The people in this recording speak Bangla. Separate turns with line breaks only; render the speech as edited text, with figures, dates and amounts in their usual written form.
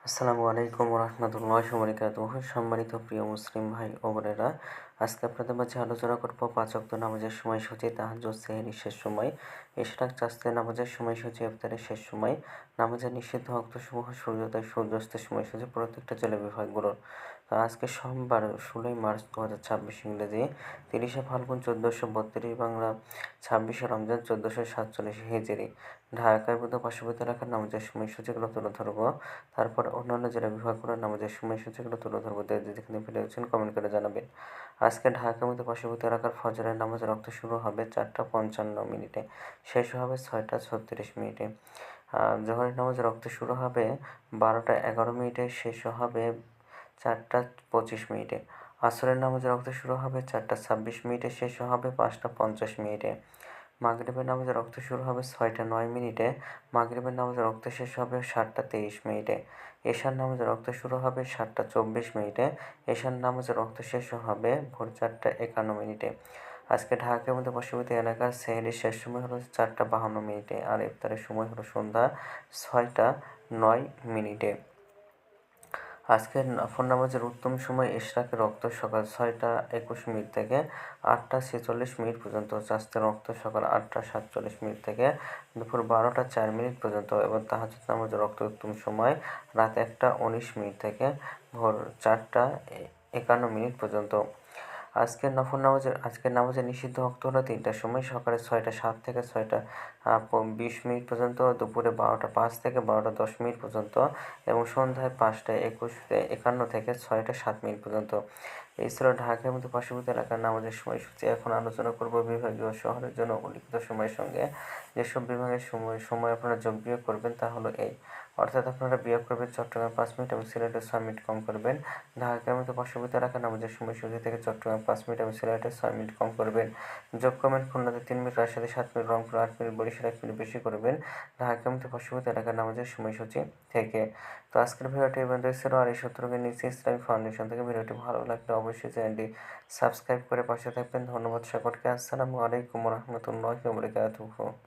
আসসালামু আলাইকুম রহমতুল্লাহি ওয়া বারাকাতুহু। সম্মানিত প্রিয় মুসলিম ভাই ও বোনেরা, আজকে আপনাদের মাঝে আলোচনা করব পাঁচ ওয়াক্ত নামাজের সময়সূচি, তাহাজ্জুদ, সেহরির শেষ সময়, ইশরাক, চাঁদতে নামাজের সময়সূচি, ইফতারের শেষ সময়, নামাজের নিষিদ্ধ ওয়াক্তসমূহ, সূর্যোদয় সূর্যাস্তের সময়সূচি প্রত্যেকটা জেলা বিভাগগুলোর। তো আজকে সোমবার 16 মার্চ 2026 ইংরেজি, 30শে ফাল্গুন 1432 বাংলা, 26শে রমজান 1447 হিজরি। ঢাকার মতো পার্শ্ববর্তী এলাকার নামাজের সময়সূচিগুলো তুলে ধরবো। তারপর অন্যান্য জেলা বিভাগগুলোর নামাজের সময়সূচিগুলো তুলে ধরবো। যেখানে ভিডিও দেখছেন কমেন্ট করে জানাবেন। আজকে ঢাকার মধ্যে পার্শ্ববর্তী এলাকার ফজরের নামাজের রক্ত শুরু হবে 4টা 55 মিনিটে, শেষ হবে 6টা 36 মিনিটে। জোহরের নামাজের রক্ত শুরু হবে 12টা 11 মিনিটে, শেষ হবে 4টা 25 মিনিটে। আসরের নামাজের রক্ত শুরু হবে 4টা 26 মিনিটে, শেষ হবে 5টা 50 মিনিটে। মাগরিবের নামাজের রক্ত শুরু হবে 6টা 9 মিনিটে, মাগরিবের নামাজের রক্ত শেষ হবে 7টা 23 মিনিটে। এশার নামাজের রক্ত শুরু হবে 7টা 24 মিনিটে, এশার নামাজের রক্ত শেষ হবে ভোর 4টা 51 মিনিটে। আজকে ঢাকার মধ্যে পার্শ্ববর্তী এলাকার সেহরির শেষ সময় হলো 4টা 52 মিনিটে, আর ইফতারের সময় হলো সন্ধ্যা 6টা 9 মিনিটে। আজকের নফল নামাজের উত্তম সময় ইশরাকের রক্ত সকাল 6টা 21 মিনিট থেকে 8টা 46 মিনিট পর্যন্ত, চাঁদের রক্ত সকাল 8টা 47 মিনিট থেকে দুপুর 12টা 4 মিনিট পর্যন্ত এবং তাহাজ্জুদ নামাজের রক্ত উত্তম সময় রাত 1টা 19 মিনিট থেকে ভোর 4টা 51 মিনিট পর্যন্ত। আজকের নামাজের নিষিদ্ধ ওয়াক্ত হলো 3টার সময়, সকালে 6টা 7 থেকে 6টা 20 মিনিট পর্যন্ত, দুপুরে 12টা 5 থেকে 12টা 10 মিনিট পর্যন্ত এবং সন্ধ্যায় 5টা 51 থেকে 6টা 7 মিনিট পর্যন্ত। এই ছিল ঢাকার মধ্যে পার্শ্ববর্তী এলাকার নামাজের সময়সূচি। এখন আলোচনা করব বিভাগীয় শহরের জন্য উল্লিখিত সময়ের সঙ্গে যেসব বিভাগের সময় আপনারা যোগ বিয়োগ করবেন তা হলো এই। অর্থাৎ আপনারা বিয়োগ করবেন চট্টগ্রাম 5 মিনিট এবং সিলেটে 6 মিনিট কম করবেন। ঢাকার মধ্যে পার্শ্ববর্তী এলাকার নামাজের সময়সূচি থেকে চট্টগ্রাম 5 মিনিট এবং সিলেটে 6 মিনিট কম করবেন। যোগ করবেন খুলনাতে 3 মিনিট, রাজশাহীতে 7 minute, Rangpur 8 minute, Barishal 1 minute বেশি করবেন ঢাকার মধ্যে পার্শ্ববর্তী এলাকার নামাজের সময়সূচি থেকে। তো আজকের ভিডিওটি এই পর্যন্ত ছিল। আর এই সূত্রকে নিচে ইসলামিক ফাউন্ডেশন থেকে। ভিডিওটি ভালো লাগলে অবশ্যই চ্যানেলটি সাবস্ক্রাইব করে পাশে থাকবেন। ধন্যবাদ সকলকে। আসসালামু আলাইকুম রহমতুল্লাহি ওয়া বারাকাতুহু।